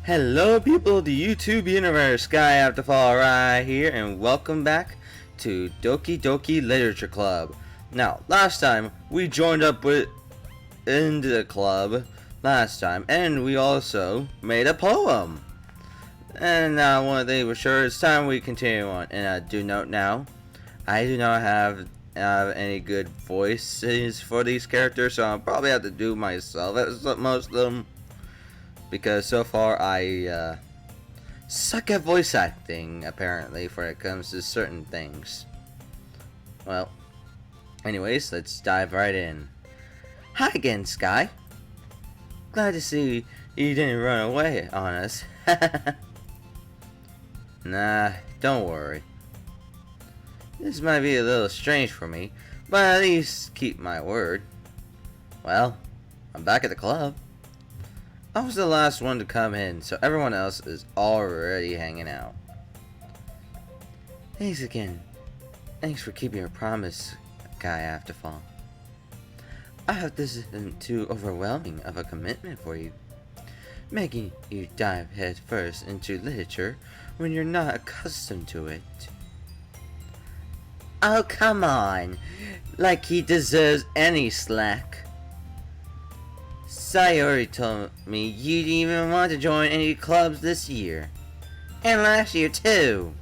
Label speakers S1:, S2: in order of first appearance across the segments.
S1: Hello people of the YouTube universe, Sky After Fall right here, and welcome back to Doki Doki Literature Club. Now, last time we joined up into the club and we also made a poem. And now one thing for sure, it's time we continue on. And I do note now, I do not have any good voices for these characters, so I'll probably have to do myself at most of them. Because so far I suck at voice acting, apparently, when it comes to certain things. Well, anyways, let's dive right in. Hi again, Sky. Glad to see you didn't run away on us. Nah, don't worry. This might be a little strange for me, but at least keep my word. Well, I'm back at the club. I was the last one to come in, so everyone else is already hanging out. Thanks again. Thanks for keeping your promise, Guy Afterfall. I hope this isn't too overwhelming of a commitment for you, making you dive head first into literature when you're not accustomed to it. Oh, come on! Like he deserves any slack. Sayori told me you didn't even want to join any clubs this year. And last year too.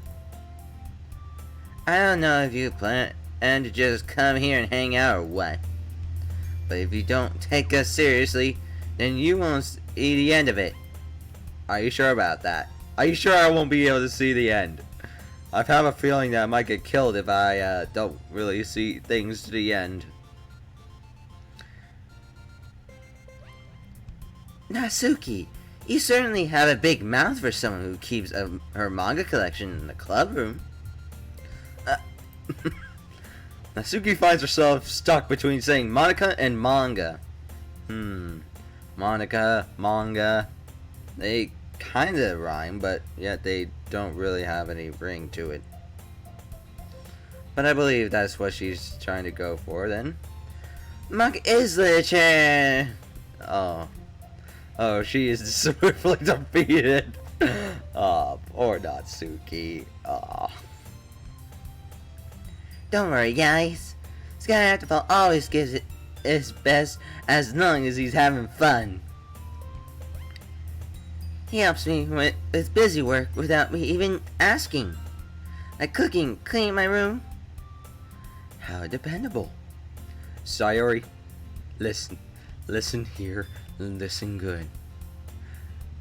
S1: I don't know if you plan to just come here and hang out or what. But if you don't take us seriously, then you won't see the end of it. Are you sure about that? Are you sure I won't be able to see the end? I have a feeling that I might get killed if I don't really see things to the end. Natsuki, you certainly have a big mouth for someone who keeps her manga collection in the club room. Natsuki finds herself stuck between saying Monica and manga. Monica, manga. They kinda rhyme, but yet they don't really have any ring to it. But I believe that's what she's trying to go for then. Manga is literature! Oh, she is swiftly defeated. Oh, poor Natsuki. Oh. Don't worry, guys. Sky Afterfall always gives it his best as long as he's having fun. He helps me with busy work without me even asking. Like cooking, cleaning my room. How dependable. Sayori, listen. Listen here. Listen good.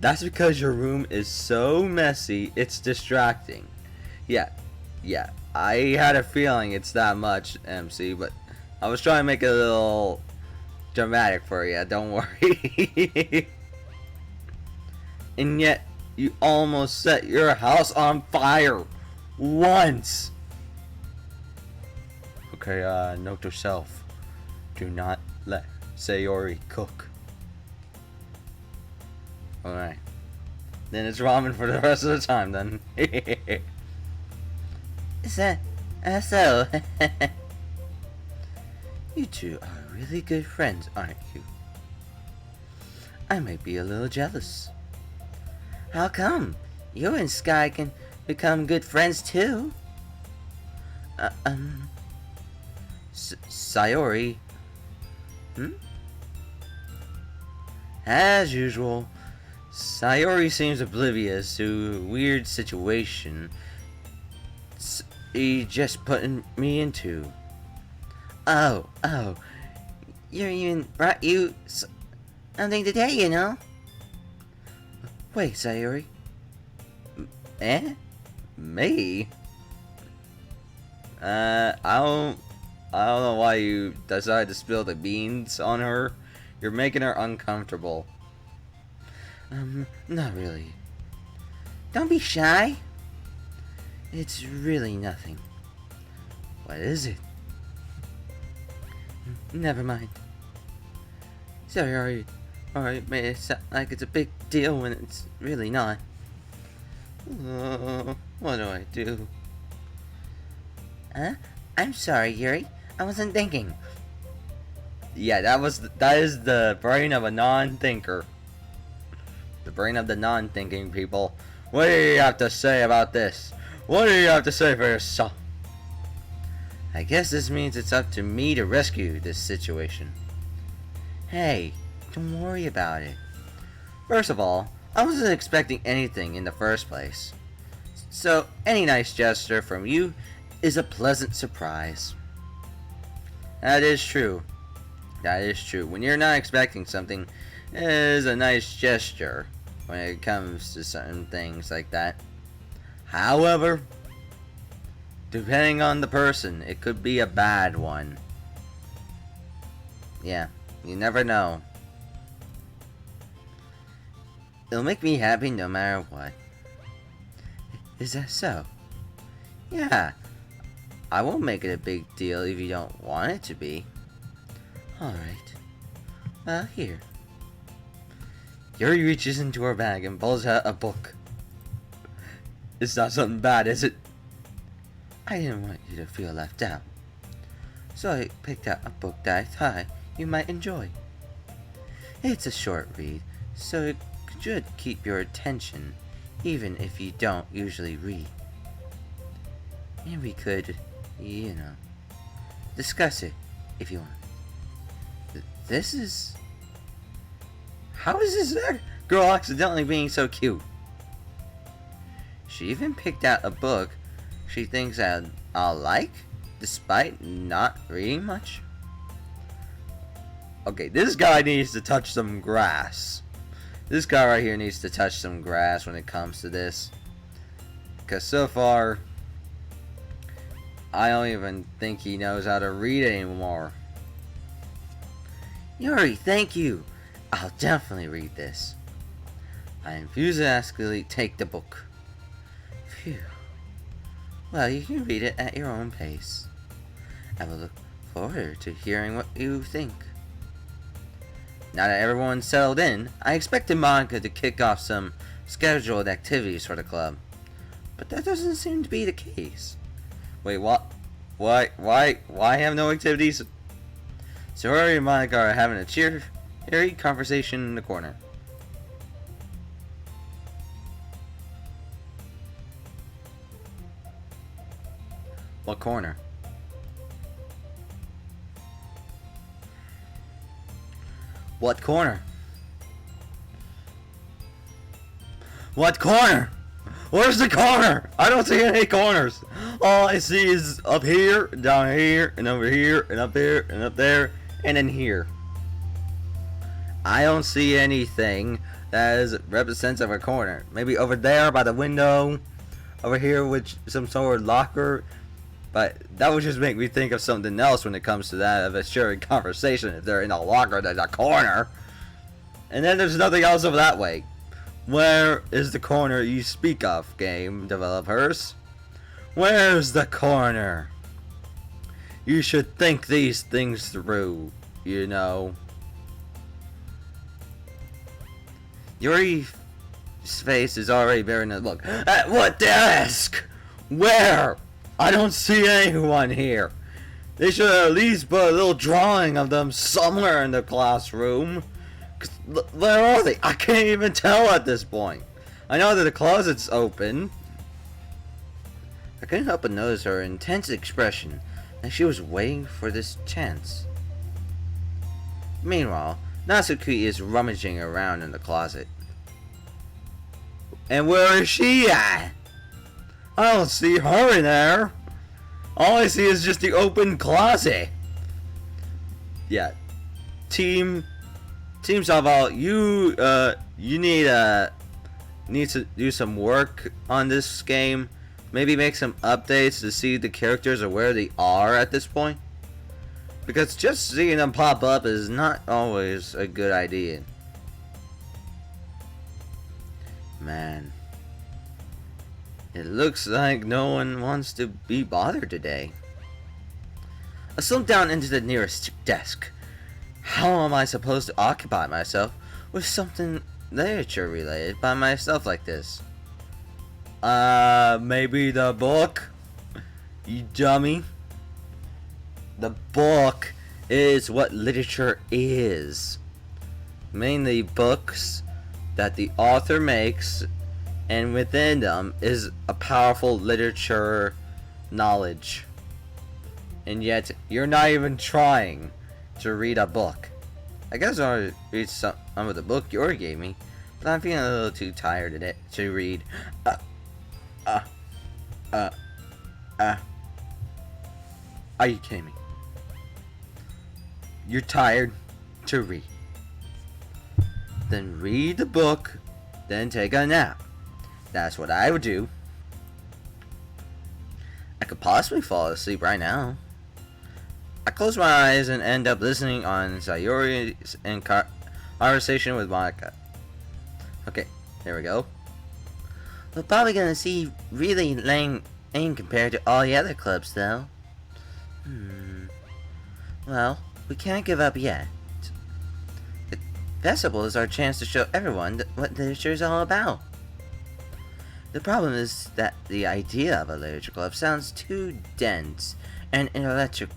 S1: That's because your room is so messy, it's distracting. Yeah, I had a feeling it's that much, MC, but I was trying to make it a little dramatic for you, don't worry. And yet, you almost set your house on fire. Once. Okay, note to self. Do not let Sayori cook. Alright. Then it's ramen for the rest of the time, then. Is that so? You two are really good friends, aren't you? I might be a little jealous. How come? You and Sky can become good friends too. Sayori. As usual, Sayori seems oblivious to a weird situation he just putting me into. Oh, you're even brought you something today, you know? Wait, Sayori. Me? I don't know why you decided to spill the beans on her. You're making her uncomfortable. Not really. Don't be shy. It's really nothing. What is it? Never mind. Sorry, alright, made it sound like it's a big deal when it's really not. What do I do? I'm sorry, Yuri. I wasn't thinking. Yeah, that is the brain of a non-thinker. The brain of the non-thinking people. What do you have to say about this? What do you have to say for yourself? I guess this means it's up to me to rescue this situation. Hey, don't worry about it. First of all, I wasn't expecting anything in the first place. So, any nice gesture from you is a pleasant surprise. That is true. That is true. When you're not expecting something, it is a nice gesture when it comes to certain things like that. However, depending on the person, it could be a bad one. Yeah, you never know. It'll make me happy no matter what. Is that so? Yeah. I won't make it a big deal if you don't want it to be. Alright. Well, here. Yuri reaches into her bag and pulls out a book. It's not something bad, is it? I didn't want you to feel left out. So I picked out a book that I thought you might enjoy. It's a short read, so it should keep your attention, even if you don't usually read. And we could, you know, discuss it if you want. This is... How is this girl accidentally being so cute? She even picked out a book she thinks that I'll like, despite not reading much. Okay, this guy needs to touch some grass. This guy right here needs to touch some grass when it comes to this. Because so far, I don't even think he knows how to read anymore. Yuri, thank you. I'll definitely read this. I enthusiastically take the book. Phew. Well, you can read it at your own pace. I will look forward to hearing what you think. Now that everyone's settled in, I expected Monica to kick off some scheduled activities for the club. But that doesn't seem to be the case. Wait, what? Why have no activities? Sayori and Monica are having a cheery conversation in the corner. What corner? What corner? What corner? Where's the corner? I don't see any corners. All I see is up here, down here, and over here, and up here, and up there, and in here. I don't see anything that is representative of a corner. Maybe over there by the window, over here with some sort of locker. But that would just make me think of something else when it comes to that of a sharing conversation. If they're in a locker, there's a corner. And then there's nothing else over that way. Where is the corner you speak of, game developers? Where's the corner? You should think these things through, you know. Yuri's face is already bearing a look. At what desk? Where? I don't see anyone here. They should at least put a little drawing of them somewhere in the classroom. Where are they? I can't even tell at this point. I know that the closet's open. I couldn't help but notice her intense expression, like she was waiting for this chance. Meanwhile, Natsuki is rummaging around in the closet. And where is she at? I don't see her in there. All I see is just the open closet. Yeah. Team Salval, you need to do some work on this game. Maybe make some updates to see the characters or where they are at this point. Because just seeing them pop up is not always a good idea. Man. It looks like no one wants to be bothered today. I slumped down into the nearest desk. How am I supposed to occupy myself with something literature related by myself like this? Maybe the book? You dummy. The book is what literature is. Mainly books that the author makes, and within them is a powerful literature knowledge. And yet, you're not even trying to read a book. I guess I'll read some of the book Yuri gave me, but I'm feeling a little too tired today to read. Are you kidding me? You're tired to read. Then read the book, then take a nap. That's what I would do. I could possibly fall asleep right now. I close my eyes and end up listening on Sayori's and conversation with Monica. Okay, there we go. We're probably gonna see really lame compared to all the other clubs, though. Well, we can't give up yet. The festival is our chance to show everyone what literature is all about. The problem is that the idea of a literature club sounds too dense and intellectual.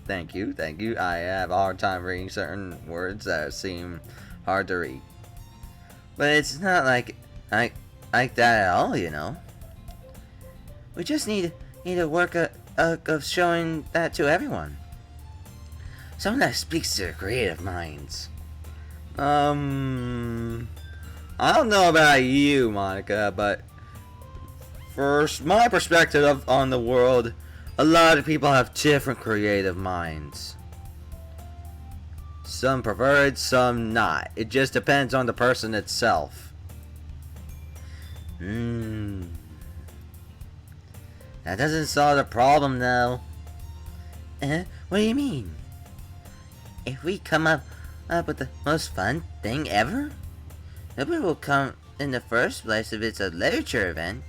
S1: Thank you. I have a hard time reading certain words that seem hard to read. But it's not like that at all, you know. We just need a work of showing that to everyone. Someone that speaks to their creative minds. I don't know about you, Monica, but first, my perspective on the world, a lot of people have different creative minds. Some prefer it, some not. It just depends on the person itself. That doesn't solve the problem, though. What do you mean? If we come up with the most fun thing ever, nobody will come in the first place if it's a literature event.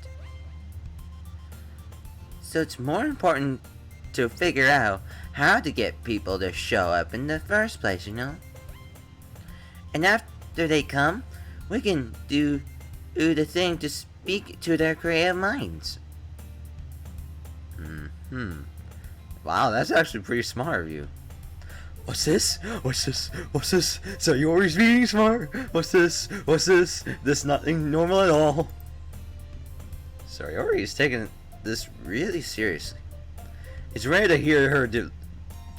S1: So it's more important to figure out how to get people to show up in the first place, you know? And after they come, we can do the thing to speak to their creative minds. Wow, that's actually pretty smart of you. What's this? So you're always being smart? What's this? This nothing normal at all. Sayori is taking this really seriously. It's rare to hear her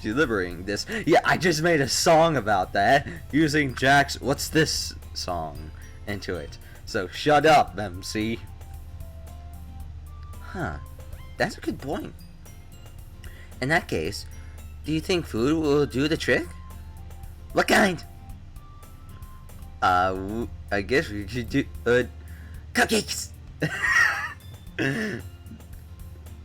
S1: delivering this. Yeah, I just made a song about that using Jack's "What's This" song into it. So shut up, MC. That's a good point. In that case, do you think food will do the trick? What kind? I guess we could do cupcakes.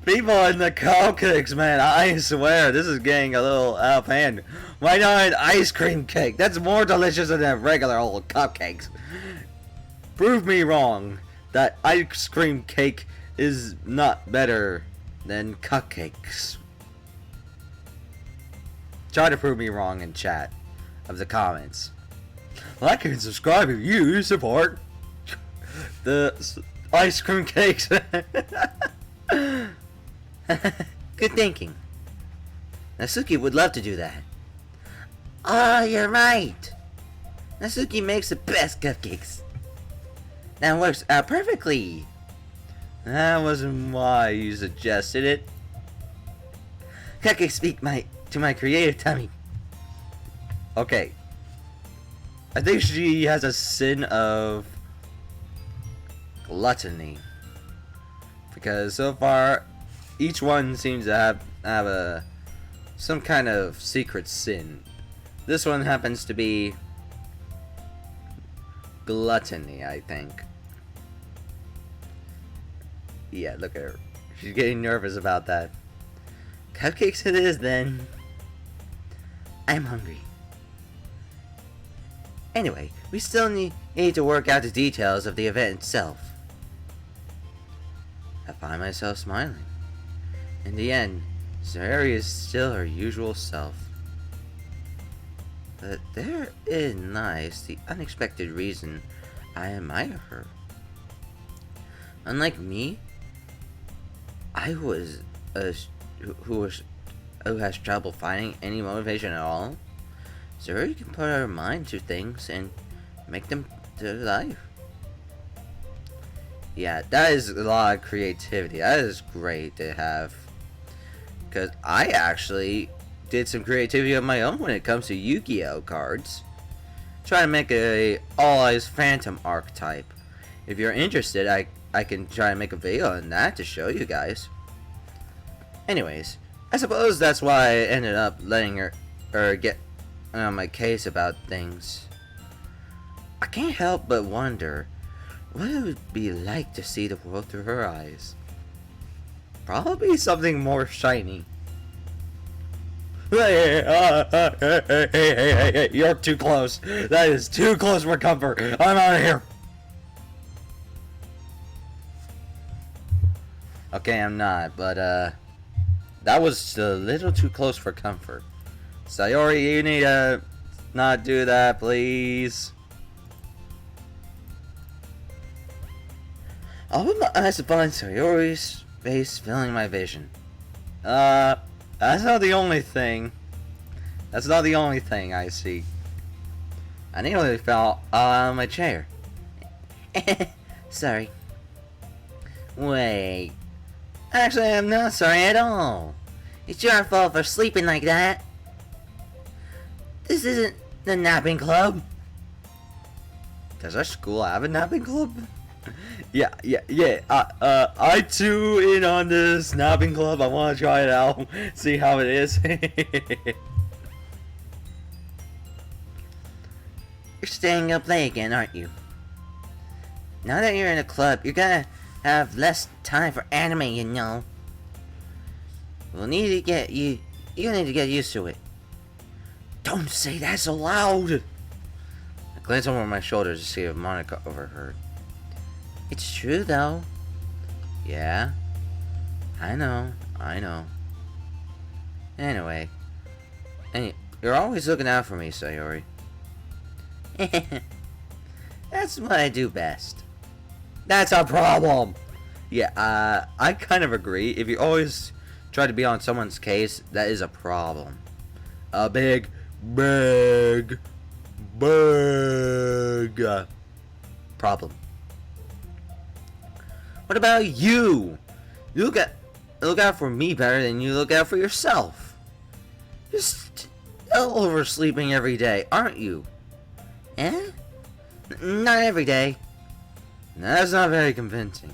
S1: People in the cupcakes, man, I swear this is getting a little out of hand. Why not an ice cream cake? That's more delicious than a regular old cupcakes. Prove me wrong that ice cream cake is not better than cupcakes. Try to prove me wrong in chat of the comments. Like and subscribe if you support the ice cream cakes. Good thinking. Natsuki would love to do that. Oh, you're right. Natsuki makes the best cupcakes. That works out perfectly. That wasn't why you suggested it. Cupcakes speak to my creative tummy. Okay. I think she has a sin of gluttony. Because so far, each one seems to have some kind of secret sin. This one happens to be gluttony, I think. Yeah, look at her. She's getting nervous about that. Cupcakes it is, then. I'm hungry. Anyway, we still need to work out the details of the event itself. I find myself smiling. In the end, Sayori is still her usual self. But therein lies the unexpected reason I admire her. Unlike me, who was who has trouble finding any motivation at all, sayori can put her mind to things and make them to life. Yeah, that is a lot of creativity. That is great to have. Because I actually did some creativity of my own when it comes to Yu-Gi-Oh cards. Trying to make a All-Eyes Phantom archetype. If you're interested, I can try to make a video on that to show you guys. Anyways, I suppose that's why I ended up letting her get on my case about things. I can't help but wonder what it would be like to see the world through her eyes. Probably something more shiny. Hey, you're too close. That is too close for comfort. I'm out of here. Okay, I'm not, but that was a little too close for comfort. Sayori, you need to not do that, please. I'll put my eyes upon Sayori's face, filling my vision. That's not the only thing. That's not the only thing I see. I nearly fell out of my chair. Sorry. Wait. Actually, I'm not sorry at all. It's your fault for sleeping like that. This isn't the napping club. Does our school have a napping club? Yeah. I too in on this napping club. I want to try it out, see how it is. You're staying up late again, aren't you? Now that you're in a club, you're gonna have less time for anime, you know. You'll need to get used to it. Don't say that so loud. I glance over my shoulder to see if Monica overheard. It's true, though. Yeah. I know. Anyway. You're always looking out for me, Sayori. That's what I do best. That's a problem! Yeah, I kind of agree. If you always try to be on someone's case, that is a problem. A big problem. What about you? You look out for me better than you look out for yourself. You're still oversleeping every day, aren't you? Eh? Not every day. That's not very convincing.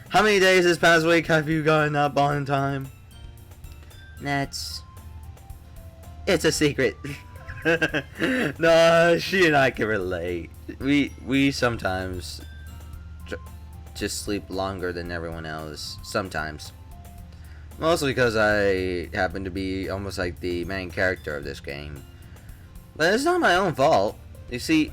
S1: How many days this past week have you gotten up on time? It's a secret. No, she and I can relate. We sometimes just sleep longer than everyone else. Sometimes. Mostly because I happen to be almost like the main character of this game. But it's not my own fault. You see,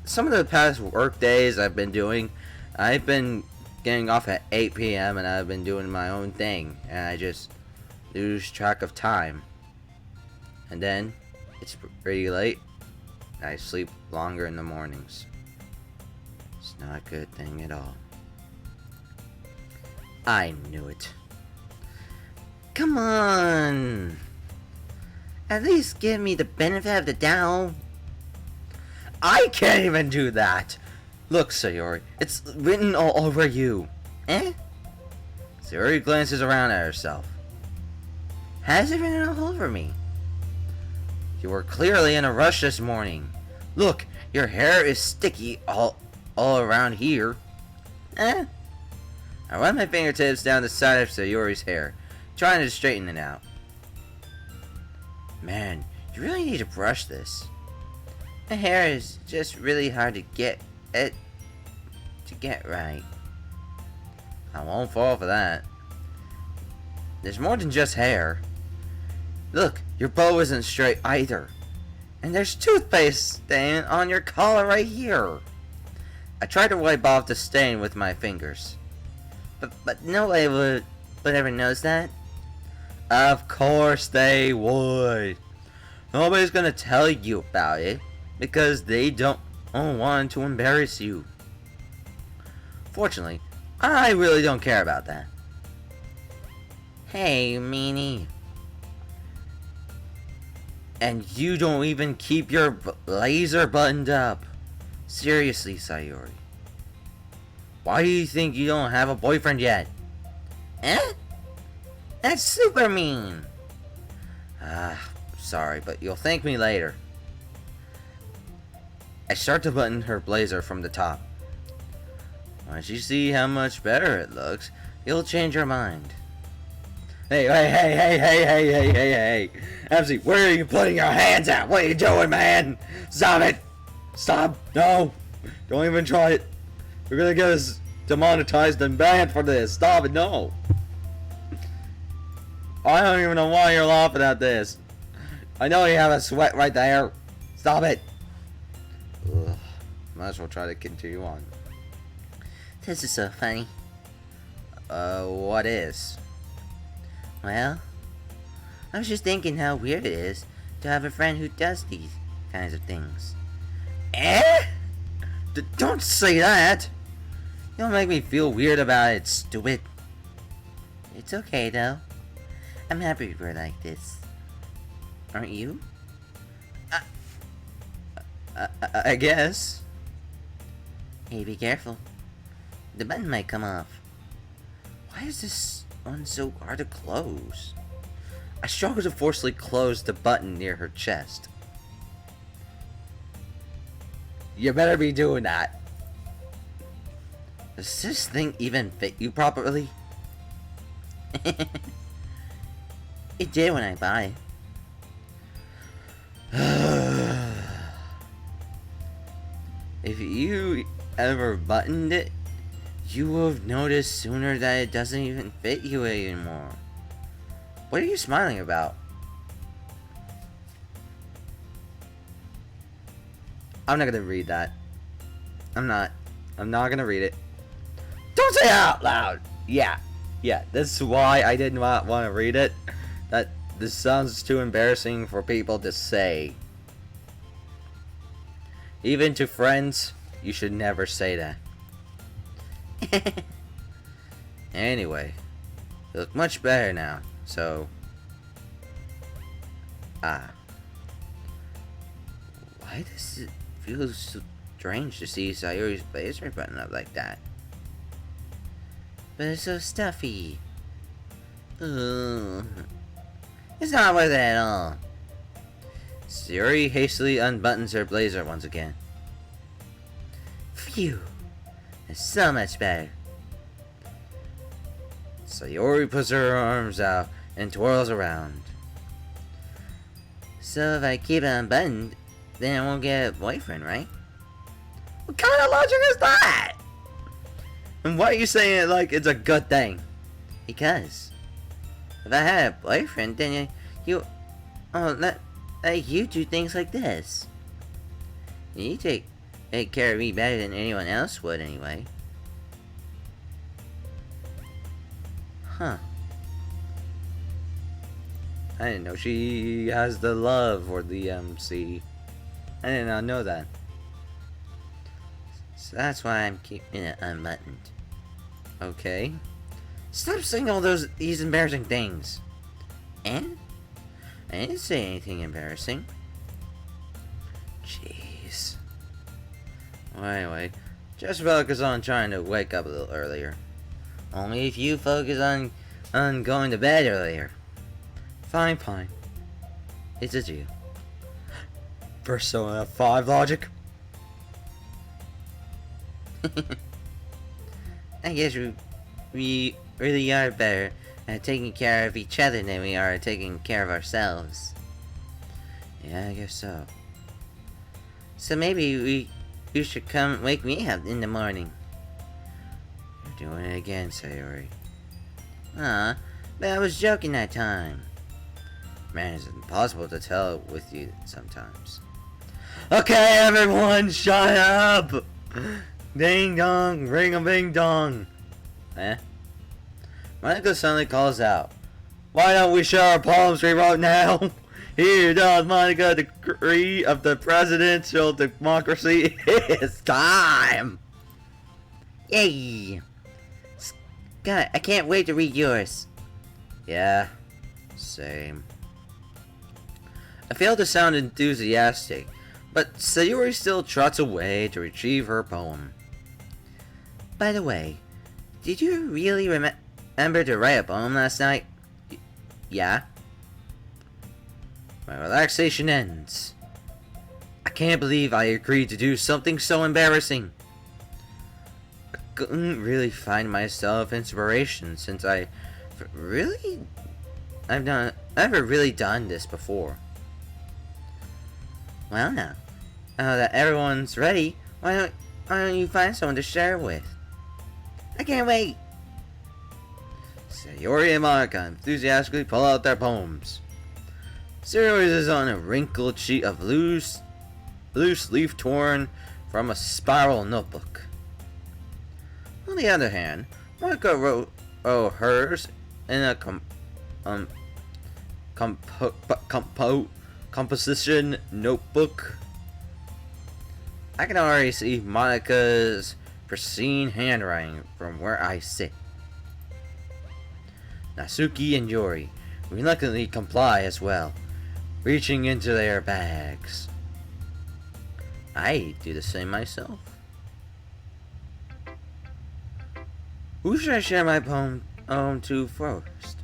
S1: some of the past work days I've been doing, I've been getting off at 8 p.m. and I've been doing my own thing. And I just lose track of time. And then, it's pretty late. I sleep longer in the mornings. It's not a good thing at all. I knew it. Come on! At least give me the benefit of the doubt. I can't even do that! Look, Sayori, it's written all over you. Eh? Sayori glances around at herself. Has it written all over me? You were clearly in a rush this morning. Look, your hair is sticky all around here. Eh? I run my fingertips down the side of Sayori's hair, trying to straighten it out. Man, you really need to brush this. My hair is just really hard to get right. I won't fall for that. There's more than just hair. Look, your bow isn't straight either. And there's toothpaste stain on your collar right here. I tried to wipe off the stain with my fingers. But nobody would ever notice that. Of course they would. Nobody's gonna tell you about it because they don't want to embarrass you. Fortunately, I really don't care about that. Hey, meanie. And you don't even keep your blazer buttoned up. Seriously, Sayori. Why do you think you don't have a boyfriend yet? Eh? That's super mean. Sorry, but you'll thank me later. I start to button her blazer from the top. Once you see how much better it looks, you'll change your mind. Hey. MC, where are you putting your hands at? What are you doing, man? Stop it! Stop! No! Don't even try it. We're gonna get us demonetized and banned for this. Stop it, no! I don't even know why you're laughing at this. I know you have a sweat right there. Stop it! Ugh. Might as well try to continue on. This is so funny. What is? Well, I was just thinking how weird it is to have a friend who does these kinds of things. Eh? Don't say that! You'll make me feel weird about it, stupid. It's okay, though. I'm happy we're like this. Aren't you? I guess. Hey, be careful. The button might come off. Why is this one so hard to close? I struggle to forcefully close the button near her chest. You better be doing that. Does this thing even fit you properly? It did when I bought it. If you ever buttoned it, you will have noticed sooner that it doesn't even fit you anymore. What are you smiling about? I'm not gonna read that. I'm not gonna read it. Don't say it out loud! Yeah, that's why I did not want to read it. That this sounds too embarrassing for people to say. Even to friends, you should never say that. Anyway, you look much better now, so... Why does it feel so strange to see Sayori's blazer button up like that? But it's so stuffy. Ugh. It's not worth it at all. Sayori hastily unbuttons her blazer once again. Phew. It's so much better. Sayori puts her arms out and twirls around. So if I keep it unbuttoned, then I won't get a boyfriend, right? What kind of logic is that? And why are you saying it like it's a good thing? Because if I had a boyfriend, then let you do things like this. You take care of me better than anyone else would anyway. Huh. I didn't know she has the love for the MC. I did not know that. So that's why I'm keeping it unbuttoned. Okay. Stop saying all these embarrassing things. And? I didn't say anything embarrassing. Jeez. Well, anyway, just focus on trying to wake up a little earlier. Only if you focus on going to bed earlier. Fine. It's a deal. Persona 5 logic. I guess we really are better at taking care of each other than we are at taking care of ourselves. Yeah, I guess so. So maybe you should come wake me up in the morning. You're doing it again, Sayori. But I was joking that time. Man, it's impossible to tell with you sometimes. Okay, everyone, shut up! Ding dong, ring a bing dong. Monica suddenly calls out, "Why don't we share our poems we wrote now? Here does Monica decree of the presidential democracy. It's time!" Yay! God, I can't wait to read yours. Yeah, same. I fail to sound enthusiastic, but Sayori still trots away to retrieve her poem. By the way, did you really remember to write a poem last night? Yeah. My relaxation ends. I can't believe I agreed to do something so embarrassing. I couldn't really find myself inspiration since I've never really done this before. Well now that everyone's ready, why don't you find someone to share with? I can't wait! Sayori and Monica enthusiastically pull out their poems. Sayori's is on a wrinkled sheet of loose leaf torn from a spiral notebook. On the other hand, Monica wrote hers in a composition notebook. I can already see Monica's pristine handwriting from where I sit. Natsuki and Yuri reluctantly comply as well, reaching into their bags. I do the same myself. Who should I share my poem to first?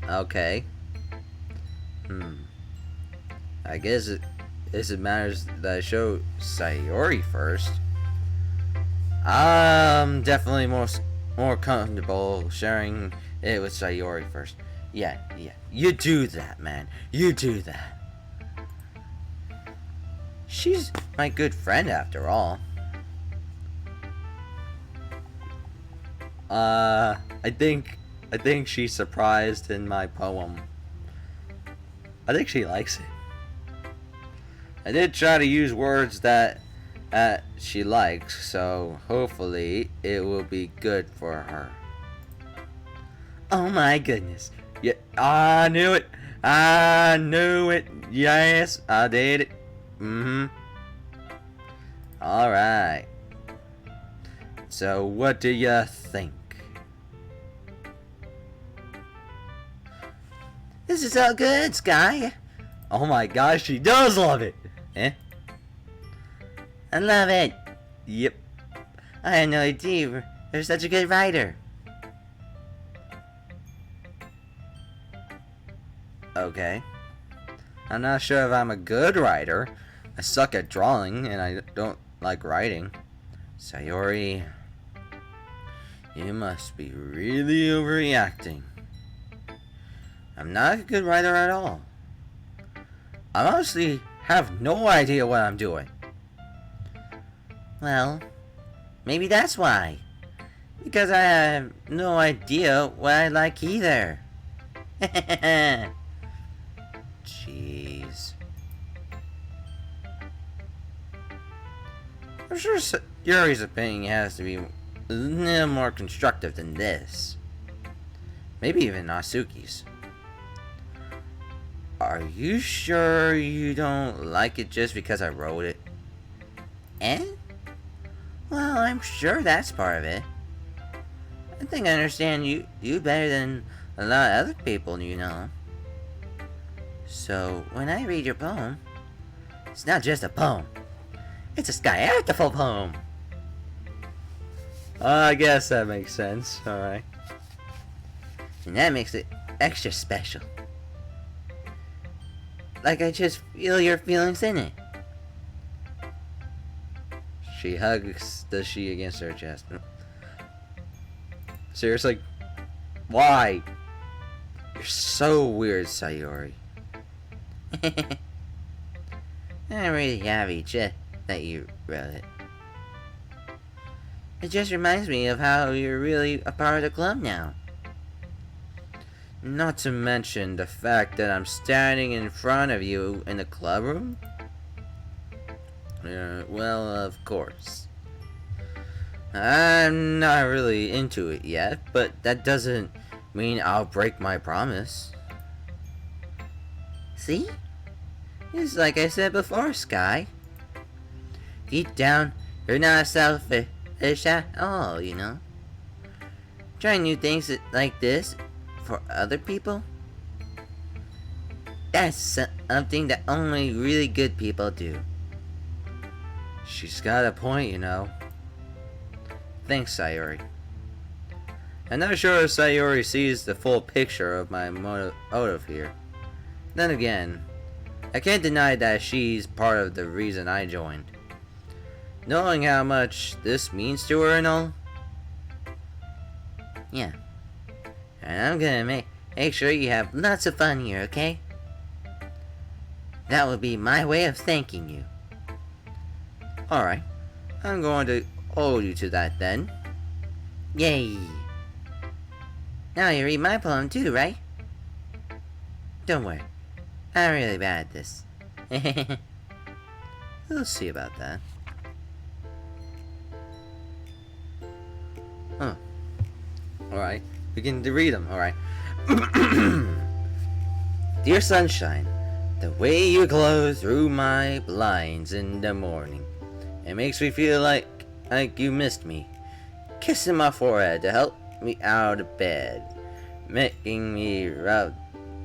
S1: Okay. I guess it matters that I show Sayori first. I'm definitely more comfortable sharing it with Sayori first. Yeah. You do that, man. You do that. She's my good friend after all. I think she's surprised in my poem. I think she likes it. I did try to use words that she likes, so hopefully it will be good for her. Oh my goodness. Yeah, I knew it. I knew it. Yes, I did it. Alright. So what do you think? This is so good, Sky. Oh my gosh, she does love it. I love it. Yep. I had no idea you're such a good writer. Okay. I'm not sure if I'm a good writer. I suck at drawing and I don't like writing. Sayori, you must be really overreacting. I'm not a good writer at all. I honestly have no idea what I'm doing. Well, maybe that's why. Because I have no idea what I like either. Jeez. I'm sure Yuri's opinion has to be a little more constructive than this. Maybe even Natsuki's. Are you sure you don't like it just because I wrote it? Well, I'm sure that's part of it. I think I understand you better than a lot of other people you know. So, when I read your poem, it's not just a poem. It's a sky-artful poem. I guess that makes sense. Alright. And that makes it extra special. Like I just feel your feelings in it. She hugs the she against her chest. Seriously? Why? You're so weird, Sayori. I'm really happy that you wrote it. It just reminds me of how you're really a part of the club now. Not to mention the fact that I'm standing in front of you in the club room. Well, of course. I'm not really into it yet, but that doesn't mean I'll break my promise. See? It's like I said before, Sky. Deep down, you're not selfish at all, you know? Trying new things like this
S2: For other people? That's something that only really good people do.
S1: She's got a point, you know. Thanks, Sayori. I'm not sure if Sayori sees the full picture of my motive here. Then again, I can't deny that she's part of the reason I joined. Knowing how much this means to her and all.
S2: Yeah. And I'm gonna make sure you have lots of fun here, okay? That would be my way of thanking you.
S1: Alright, I'm going to hold you to that then.
S2: Yay! Now you read my poem too, right? Don't worry, I'm really bad at this.
S1: We'll see about that. Huh. Alright, begin to read them, alright. Dear sunshine, the way you glow through my blinds in the morning, it makes me feel like you missed me. Kissing my forehead to help me out of bed, making me rub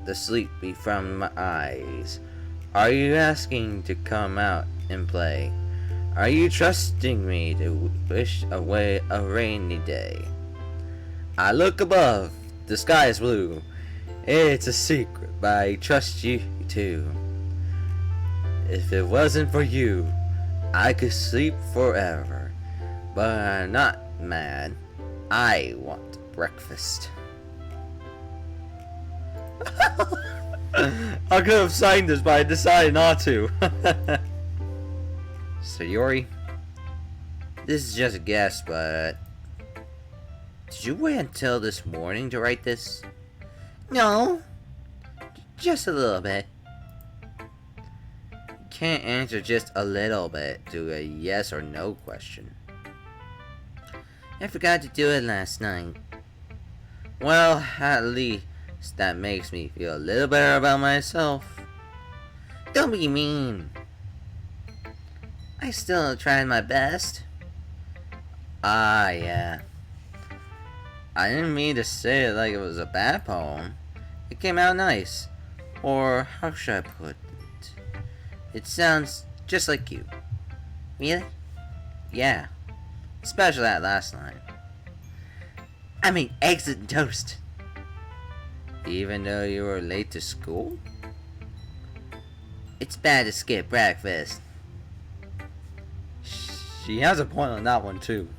S1: the sleepy from my eyes. Are you asking to come out and play? Are you trusting me to wish away a rainy day? I look above, the sky is blue. It's a secret, but I trust you too. If it wasn't for you, I could sleep forever. But I'm not mad. I want breakfast. I could have signed this, but I decided not to. Sayori, this is just a guess, but did you wait until this morning to write this?
S2: No, just a little bit.
S1: You can't answer just a little bit to a yes or no question.
S2: I forgot to do it last night.
S1: Well, at least that makes me feel a little better about myself.
S2: Don't be mean. I still tried my best.
S1: Ah, yeah. I didn't mean to say it like it was a bad poem. It came out nice. Or, how should I put it? It sounds just like you.
S2: Really?
S1: Yeah. Especially that last line.
S2: I mean, eggs and toast.
S1: Even though you were late to school?
S2: It's bad to skip breakfast.
S1: She has a point on that one too.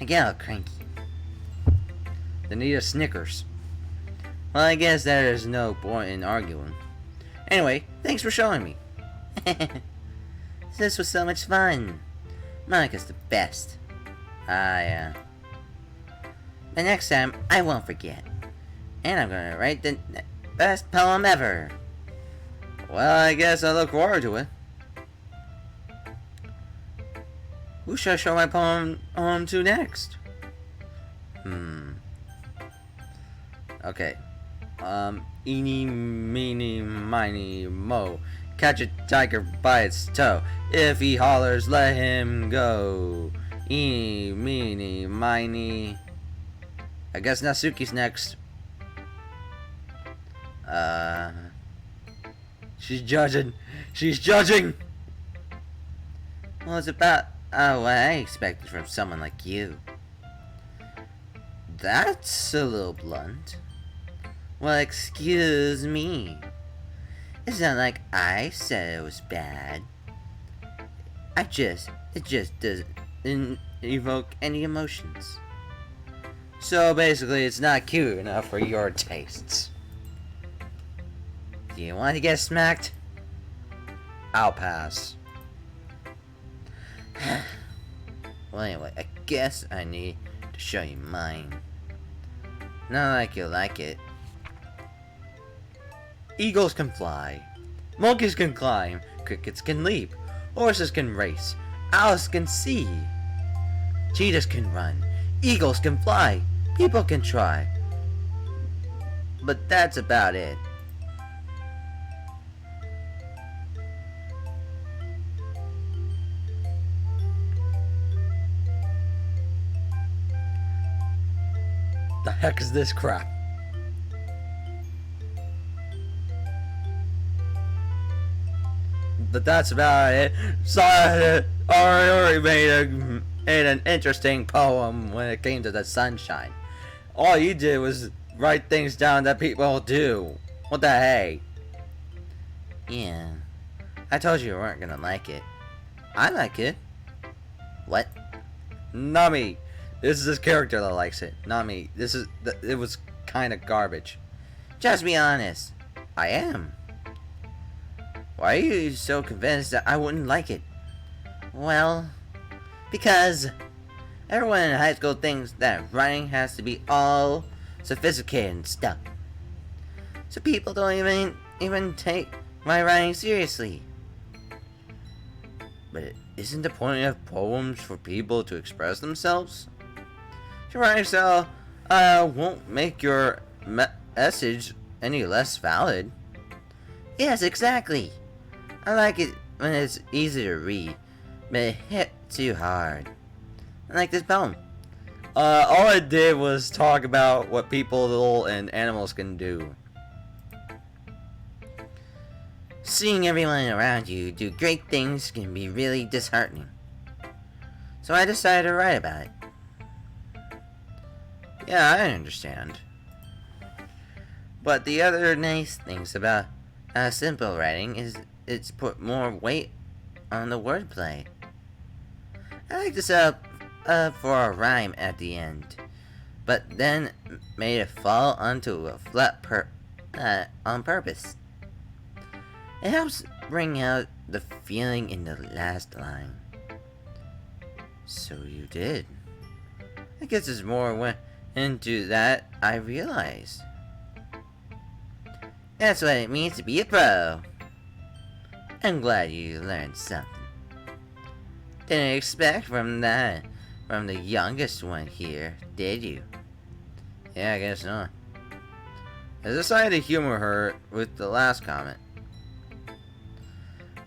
S2: I get all cranky.
S1: They need a Snickers. Well, I guess there is no point in arguing. Anyway, thanks for showing me.
S2: This was so much fun. Monica's the best.
S1: Ah, yeah.
S2: But next time, I won't forget. And I'm gonna write the best poem ever.
S1: Well, I guess I look forward to it. Who should I show my poem to next? Okay. Eeny, meeny, miny, mo. Catch a tiger by its toe. If he hollers, let him go. Eeny, meeny, miny. I guess Natsuki's next. She's judging. She's judging!
S2: Well, it's about what I expected from someone like you.
S1: That's a little blunt.
S2: Well, excuse me. It's not like I said it was bad. It just doesn't evoke any emotions.
S1: So basically, it's not cute enough for your tastes.
S2: Do you want to get smacked?
S1: I'll pass.
S2: Well, anyway, I guess I need to show you mine. Not like you'll like it.
S1: Eagles can fly. Monkeys can climb. Crickets can leap. Horses can race. Owls can see. Cheetahs can run. Eagles can fly. People can try. But that's about it. The heck is this crap? but that's about it. Sayori made an interesting poem when it came to the sunshine. All you did was write things down that people do. What the hey?
S2: Yeah. I told you weren't gonna like it. I like it. What?
S1: Not me. This is this character that likes it. Not me. It was kind of garbage.
S2: Just be honest. I am. Why are you so convinced that I wouldn't like it? Well, because everyone in high school thinks that writing has to be all sophisticated and stuff. So people don't even take my writing seriously.
S1: But isn't the point of poems for people to express themselves? Your writing style won't make your message any less valid.
S2: Yes, exactly. I like it when it's easy to read, but it hit too hard. I like this poem.
S1: All I did was talk about what people and animals can do.
S2: Seeing everyone around you do great things can be really disheartening. So I decided to write about it.
S1: Yeah, I understand.
S2: But the other nice things about simple writing is it's put more weight on the wordplay. I like to set up for a rhyme at the end, but then made it fall onto a flat on purpose. It helps bring out the feeling in the last line.
S1: So you did.
S2: I guess there's more went into that I realized. That's what it means to be a pro. I'm glad you learned something. Didn't expect from the youngest one here, did you?
S1: Yeah, I guess not. I decided to humor her with the last comment.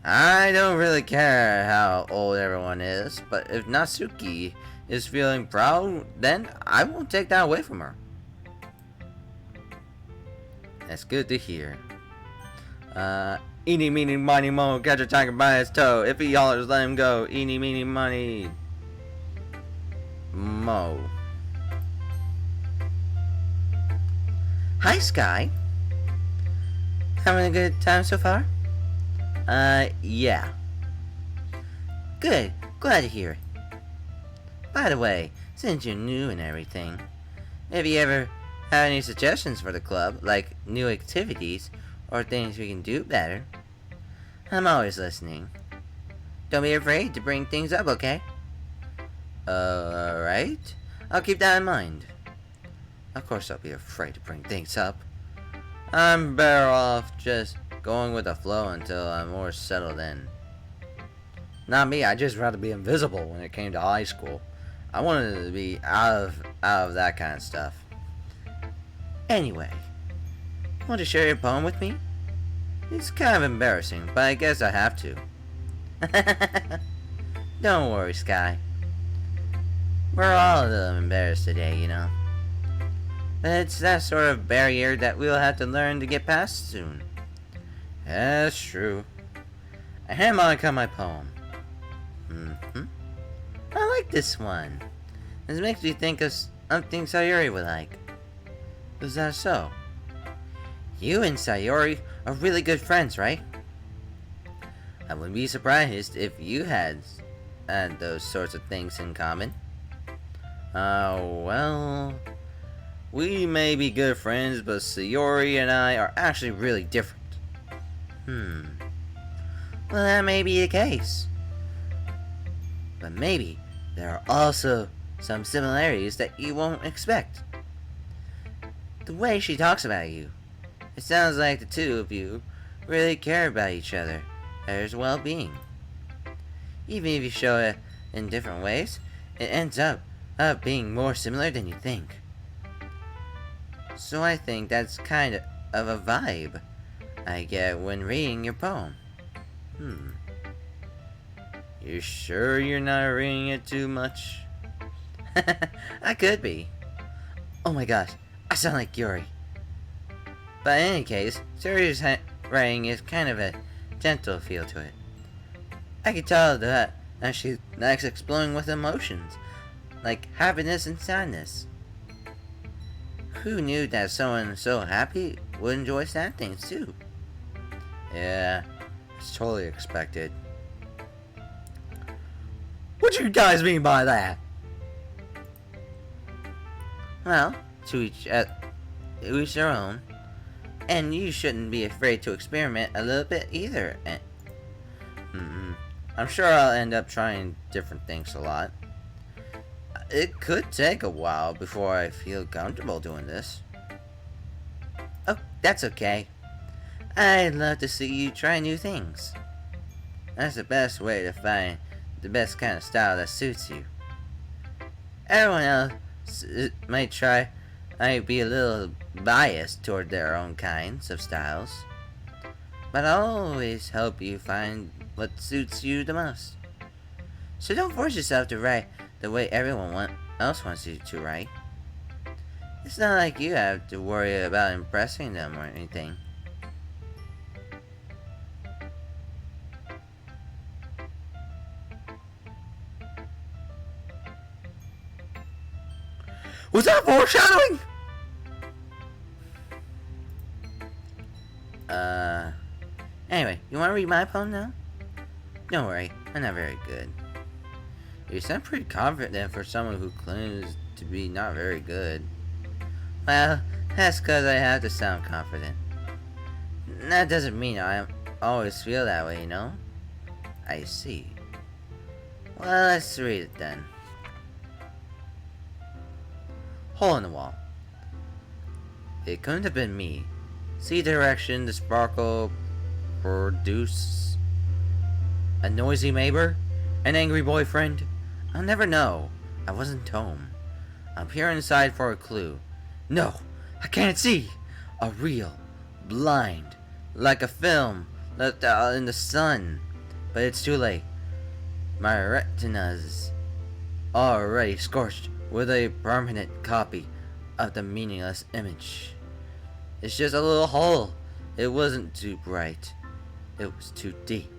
S1: I don't really care how old everyone is, but if Natsuki is feeling proud, then I won't take that away from her. That's good to hear. Eeny, meeny, miny, mo, catch a tiger by his toe. If he hollers, let him go. Eeny, meeny, miny, mo.
S2: Hi, Sky. Having a good time so far?
S1: Yeah.
S2: Good. Glad to hear it. By the way, since you're new and everything, if you ever have any suggestions for the club, like new activities or things we can do better, I'm always listening. Don't be afraid to bring things up, okay?
S1: Alright.
S2: I'll keep that in mind.
S1: Of course I'll be afraid to bring things up. I'm better off just going with the flow until I'm more settled in. Not me, I'd just rather be invisible when it came to high school. I wanted to be out of that kind of stuff.
S2: Anyway, want to share your poem with me?
S1: It's kind of embarrassing, but I guess I have to.
S2: Don't worry, Sky. We're all a little embarrassed today, you know. But it's that sort of barrier that we'll have to learn to get past soon.
S1: That's true. I hand Monica my poem.
S2: I like this one. This makes me think of something Sayori would like.
S1: Is that so?
S2: You and Sayori are really good friends, right?
S1: I wouldn't be surprised if you had those sorts of things in common. Well, we may be good friends, but Sayori and I are actually really different.
S2: Well, that may be the case. But maybe there are also some similarities that you won't expect. The way she talks about you, it sounds like the two of you really care about each other's well-being. Even if you show it in different ways, it ends up being more similar than you think. So I think that's kind of a vibe I get when reading your poem.
S1: You sure you're not reading it too much?
S2: I could be. Oh my gosh, I sound like Yuri. But in any case, Sayori's writing is kind of a gentle feel to it. I could tell that she likes exploring with emotions, like happiness and sadness. Who knew that someone so happy would enjoy sad things too?
S1: Yeah, it's totally expected. What do you guys mean by that?
S2: Well, to each their own. And you shouldn't be afraid to experiment a little bit either.
S1: I'm sure I'll end up trying different things a lot. It could take a while before I feel comfortable doing this.
S2: Oh, that's okay. I'd love to see you try new things. That's the best way to find the best kind of style that suits you. Everyone else might be a little biased toward their own kinds of styles, but I'll always help you find what suits you the most. So don't force yourself to write the way everyone else wants you to write. It's not like you have to worry about impressing them or anything.
S1: Was that foreshadowing?
S2: Anyway, you want to read my poem now? Don't worry, I'm not very good.
S1: You sound pretty confident for someone who claims to be not very good.
S2: Well, that's because I have to sound confident. That doesn't mean I always feel that way, you know?
S1: I see.
S2: Well, let's read it then.
S1: Hole in the wall. It couldn't have been me. See the direction the sparkle produce? A noisy neighbor? An angry boyfriend? I'll never know. I wasn't home. I'm peering inside for a clue. No, I can't see. A reel. Blind. Like a film left out in the sun. But it's too late. My retina's already scorched with a permanent copy of the meaningless image. It's just a little hole. It wasn't too bright. It was too deep,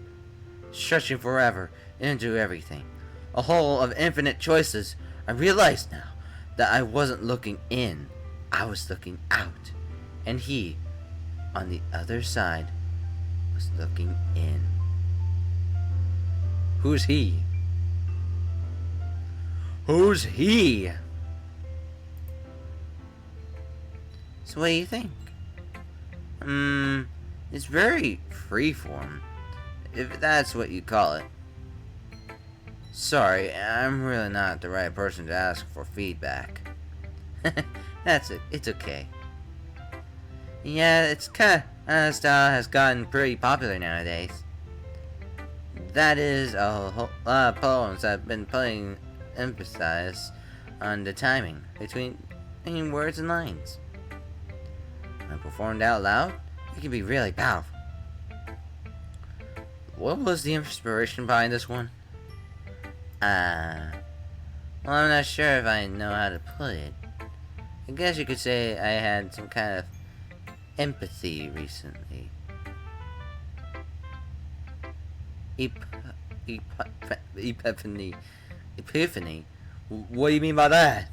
S1: stretching forever into everything. A hole of infinite choices. I realized now that I wasn't looking in. I was looking out. And he, on the other side, was looking in. Who's he? Who's he?
S2: So what do you think?
S1: It's very freeform, if that's what you call it. Sorry, I'm really not the right person to ask for feedback.
S2: That's it. It's okay.
S1: Yeah, it's kind of style has gotten pretty popular nowadays. That is, a whole lot of poems have been putting emphasis on the timing between words and lines. When performed out loud, it can be really powerful. What was the inspiration behind this one?
S2: Well, I'm not sure if I know how to put it. I guess you could say I had some kind of empathy recently.
S1: Epiphany? What do you mean by that?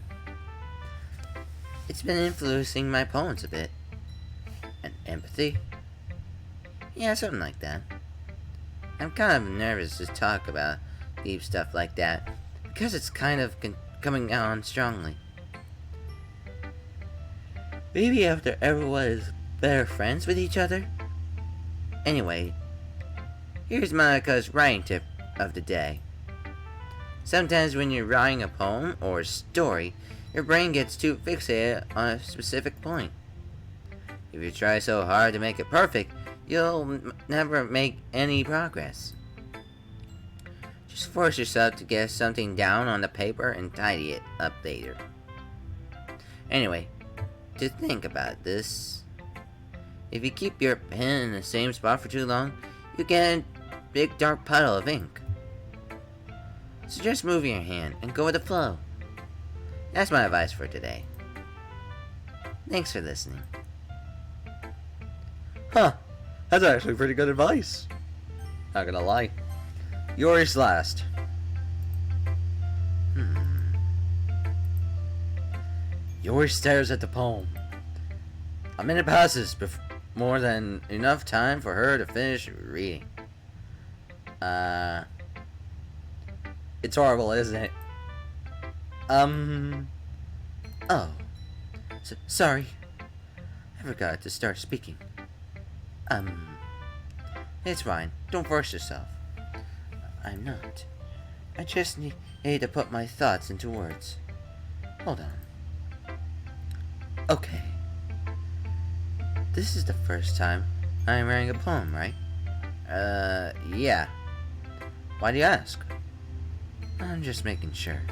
S2: It's been influencing my poems a bit.
S1: And empathy?
S2: Yeah, something like that. I'm kind of nervous to talk about deep stuff like that because it's kind of coming on strongly. Maybe after everyone is better friends with each other? Anyway, here's Monica's writing tip of the day. Sometimes when you're writing a poem or a story, your brain gets too fixated on a specific point. If you try so hard to make it perfect, you'll never make any progress. Just force yourself to get something down on the paper and tidy it up later. Anyway, to think about this, if you keep your pen in the same spot for too long, you get a big dark puddle of ink. So just move your hand and go with the flow. That's my advice for today. Thanks for listening.
S1: Huh, that's actually pretty good advice. Not gonna lie. Yuri's last. Yuri stares at the poem. A minute passes more than enough time for her to finish reading. It's horrible, isn't it? Oh. Sorry. I forgot to start speaking. It's fine. Don't force yourself. I'm not. I just need to put my thoughts into words. Hold on. Okay. This is the first time I'm writing a poem, right? Yeah. Why do you ask? I'm just making sure.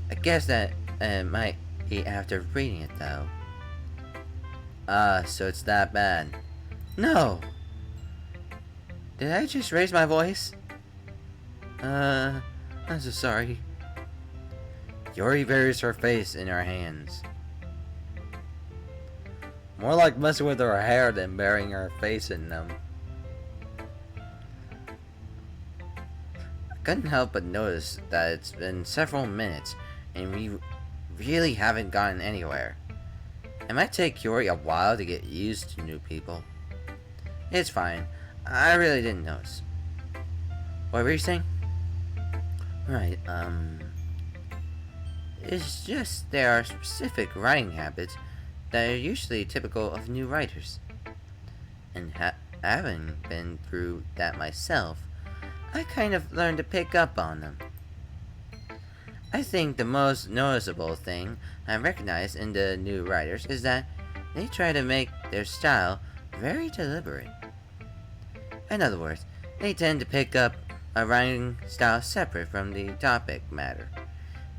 S1: I guess that might be after reading it, though. So it's that bad. No! Did I just raise my voice? I'm so sorry. Yuri buries her face in her hands. More like messing with her hair than burying her face in them. I couldn't help but notice that it's been several minutes and we really haven't gotten anywhere. It might take Yuri a while to get used to new people. It's fine. I really didn't notice. What were you saying? Right, it's just there are specific writing habits that are usually typical of new writers. And having been through that myself, I kind of learned to pick up on them. I think the most noticeable thing I recognize in the new writers is that they try to make their style very deliberate. In other words, they tend to pick up a writing style separate from the topic matter,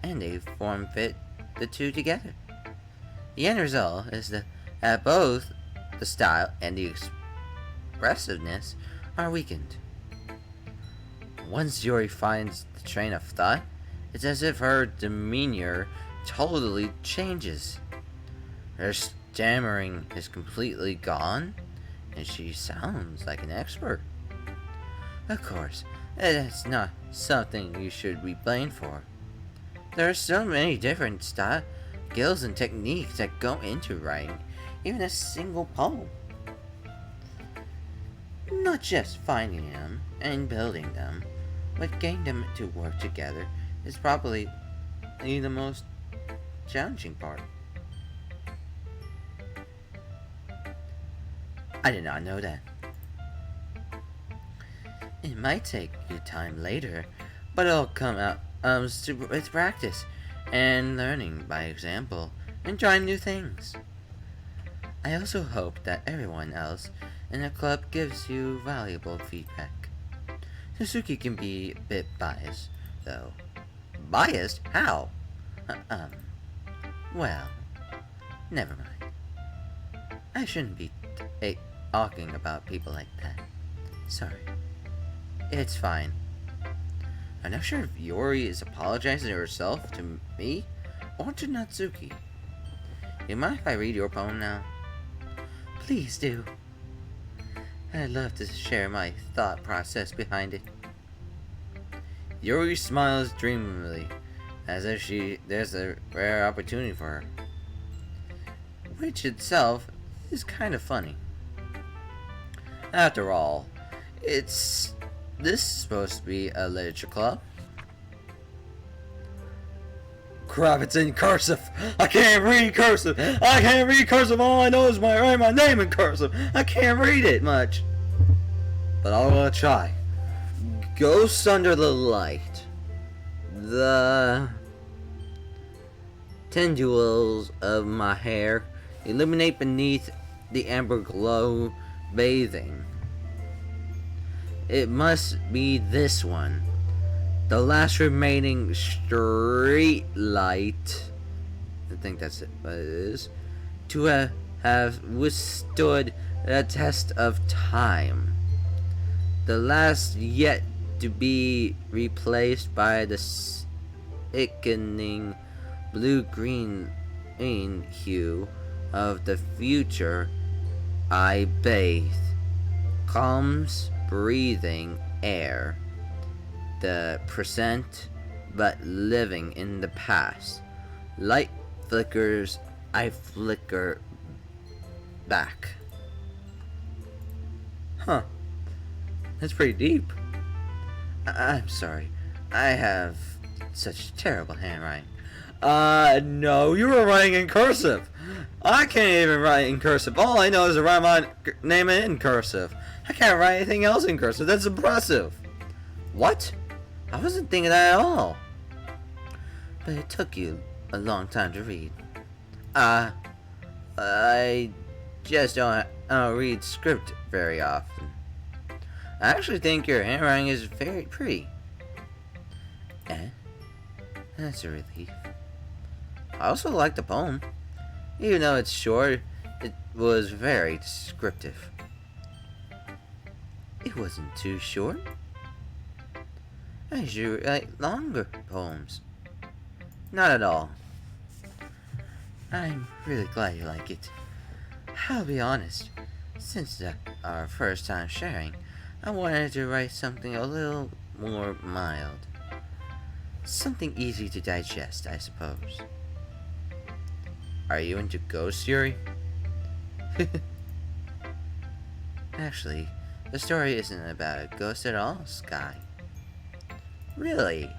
S1: and they form fit the two together. The end result is that both the style and the expressiveness are weakened. Once Yuri finds the train of thought, it's as if her demeanor totally changes. Her stammering is completely gone, and she sounds like an expert. Of course, that's not something you should be blamed for. There are so many different skills and techniques that go into writing even a single poem. Not just finding them and building them, but getting them to work together is probably the most challenging part. I did not know that. It might take you time later, but it'll come out with practice and learning by example and trying new things. I also hope that everyone else in the club gives you valuable feedback. Natsuki can be a bit biased, though. Biased? How? Well, never mind. I shouldn't be talking about people like that. Sorry. It's fine. I'm not sure if Yuri is apologizing to herself, to me, or to Natsuki. Do you mind if I read your poem now? Please do. I'd love to share my thought process behind it. Yuri smiles dreamily, as if there's a rare opportunity for her. Which itself is kind of funny. After all, this is supposed to be a literature club. Crap, it's in cursive. I can't read cursive. All I know is write my name in cursive. I can't read it much. But I'm gonna try. Ghosts under the light. The tendrils of my hair illuminate beneath the amber glow bathing. It must be this one. The last remaining street light. I think that's it. What it is. To have withstood the test of time. The last yet to be replaced by the sickening blue-green hue of the future I bathe. Calms breathing air
S2: the present, but living in the past. Light flickers, I flicker back.
S1: Huh. That's pretty deep.
S2: I'm sorry. I have such terrible handwriting.
S1: No, you were writing in cursive. I can't even write in cursive. All I know is to write my name in cursive. I can't write anything else in cursive. That's impressive.
S2: What? I wasn't thinking that at all. But it took you a long time to read. I just don't read script very often. I actually think your handwriting is very pretty. That's a relief. I also like the poem. Even though it's short, it was very descriptive. It wasn't too short. I usually write longer poems. Not at all. I'm really glad you like it. I'll be honest, since our first time sharing, I wanted to write something a little more mild. Something easy to digest, I suppose. Are you into ghosts, Yuri? Actually, the story isn't about a ghost at all, Sky. Really?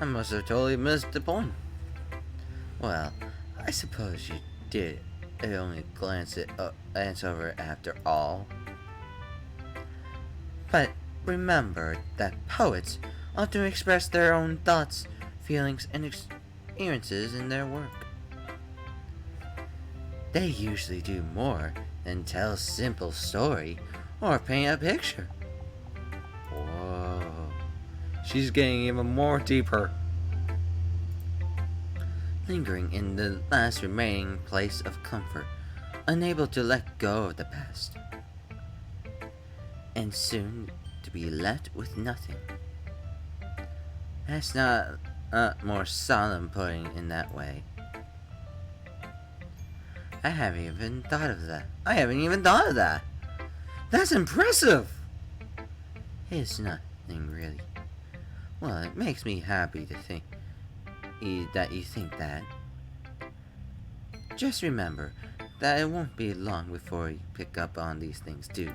S2: I must have totally missed the point. Well, I suppose you did only glance over it after all. But remember that poets often express their own thoughts, feelings, and experiences in their work. They usually do more than tell a simple story or paint a picture.
S1: Whoa. She's getting even more deeper.
S2: Lingering in the last remaining place of comfort, unable to let go of the past, and soon to be left with nothing. That's not more solemn putting in that way. I haven't even thought of that.
S1: That's impressive.
S2: It's nothing really. Well, it makes me happy to think that you think that. Just remember that it won't be long before you pick up on these things too.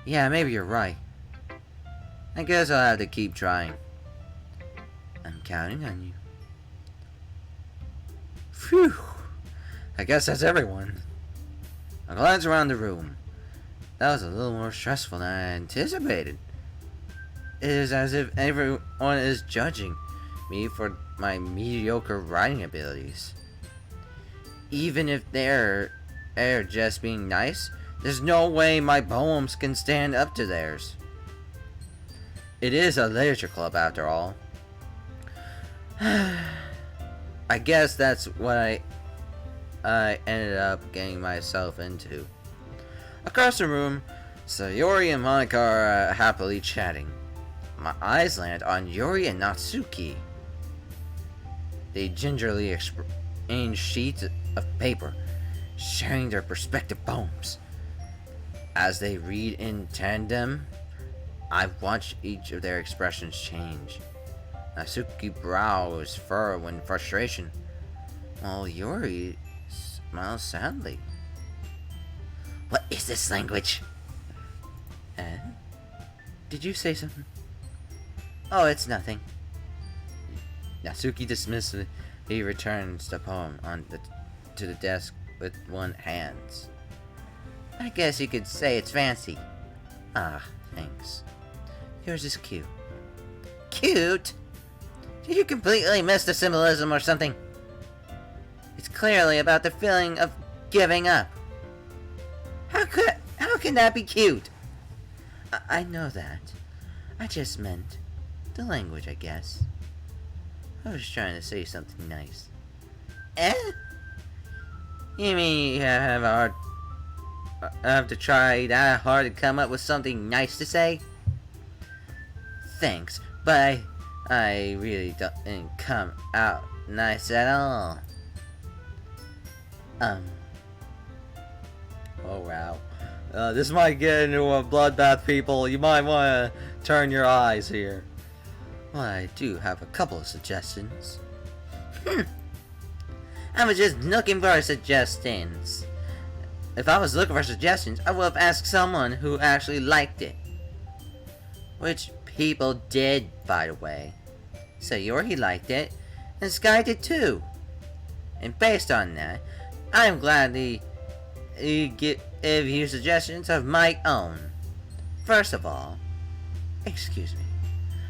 S2: Yeah, maybe you're right. I guess I'll have to keep trying. I'm counting on you.
S1: Phew. I guess that's everyone.
S2: I glance around the room. That was a little more stressful than I anticipated. It is as if everyone is judging me for my mediocre writing abilities. Even if they're just being nice, there's no way my poems can stand up to theirs. It is a literature club after all. I guess that's what I ended up getting myself into. Across the room, Sayori and Monica are happily chatting. My eyes land on Yuri and Natsuki. They gingerly exchange sheets of paper, sharing their respective poems. As they read in tandem, I watch each of their expressions change. Natsuki brows furrow in frustration, while Yuri smiles sadly. What is this language? Did you say something? Oh, it's nothing. Natsuki dismissively returns the poem to the desk with one hand. I guess you could say it's fancy. Ah, thanks. Yours is cute. Cute? Did you completely miss the symbolism or something? It's clearly about the feeling of giving up. How can that be cute? I know that. I just meant the language, I guess. I was trying to say something nice. You mean you have to try that hard to come up with something nice to say? Thanks, but I really didn't come out nice at all. Oh wow.
S1: This might get into a bloodbath, people. You might want to turn your eyes here.
S2: Well, I do have a couple of suggestions. I was just looking for suggestions. If I was looking for suggestions, I would have asked someone who actually liked it. Which people did, by the way. Sayori liked it, and Sky did too. And based on that, I'm glad to give you suggestions of my own. First of all, excuse me,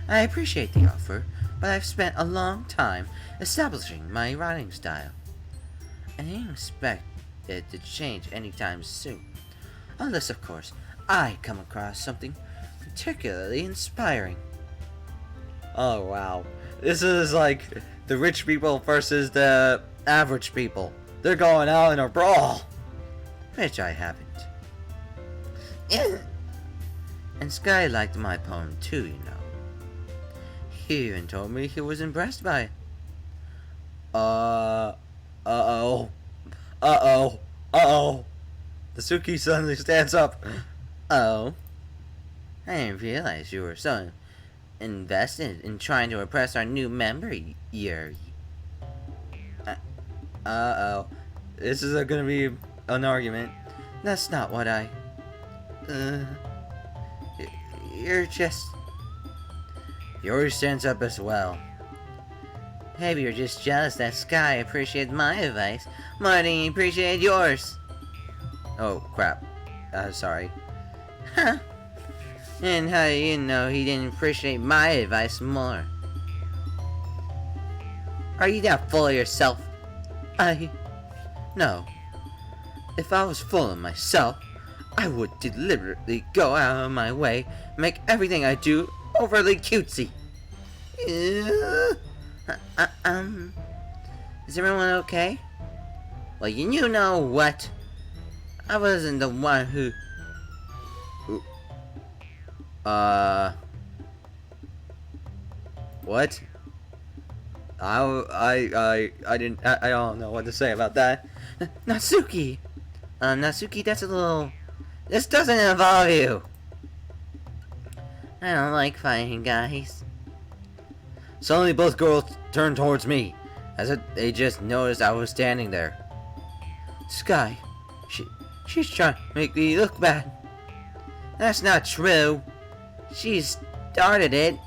S2: I appreciate the offer, but I've spent a long time establishing my writing style. I didn't expect it to change anytime soon. Unless, of course, I come across something particularly inspiring.
S1: Oh wow. This is like the rich people versus the average people. They're going out in a brawl.
S2: Which I haven't. And Sky liked my poem too, you know. He even told me he was impressed by it.
S1: Uh-oh. Natsuki suddenly stands up.
S2: Oh. I didn't realize you were so invested in trying to impress our new member, Yuri.
S1: Uh-oh. This is gonna be an argument.
S2: That's not what I... You're just...
S1: Yuri stands up as well.
S2: Maybe you're just jealous that Sky appreciated my advice more than he appreciated yours.
S1: Oh, crap. Sorry.
S2: Huh? And how do you know he didn't appreciate my advice more? Are you that full of yourself? No. If I was full of myself, I would deliberately go out of my way, make everything I do overly cutesy. Is everyone okay? Well, you know what? I wasn't the one who...
S1: What? I don't know what to say about that.
S2: Natsuki! Natsuki, that's a little... This doesn't involve you! I don't like fighting guys.
S1: Suddenly both girls turned towards me, as if they just noticed I was standing there.
S2: Sky, she's trying to make me look bad. That's not true. She started it.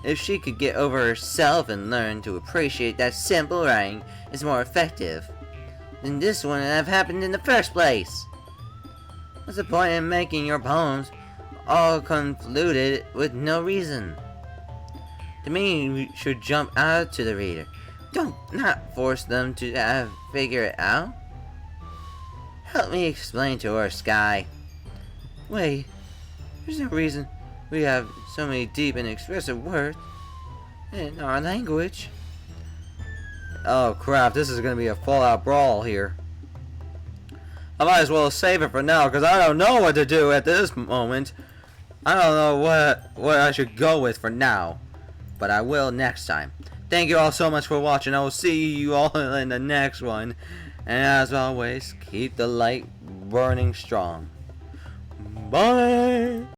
S2: If she could get over herself and learn to appreciate that simple writing is more effective, then this wouldn't have happened in the first place. What's the point in making your poems all convoluted with no reason? To me, you should jump out to the reader. Not force them to figure it out. Help me explain to her, Sky. Wait, there's no reason we have so many deep and expressive words in our language.
S1: Oh crap, this is gonna be a full-out brawl here. I might as well save it for now, because I don't know what to do at this moment. I don't know what I should go with for now, but I will next time. Thank you all so much for watching. I will see you all in the next one. And as always, keep the light burning strong. Bye!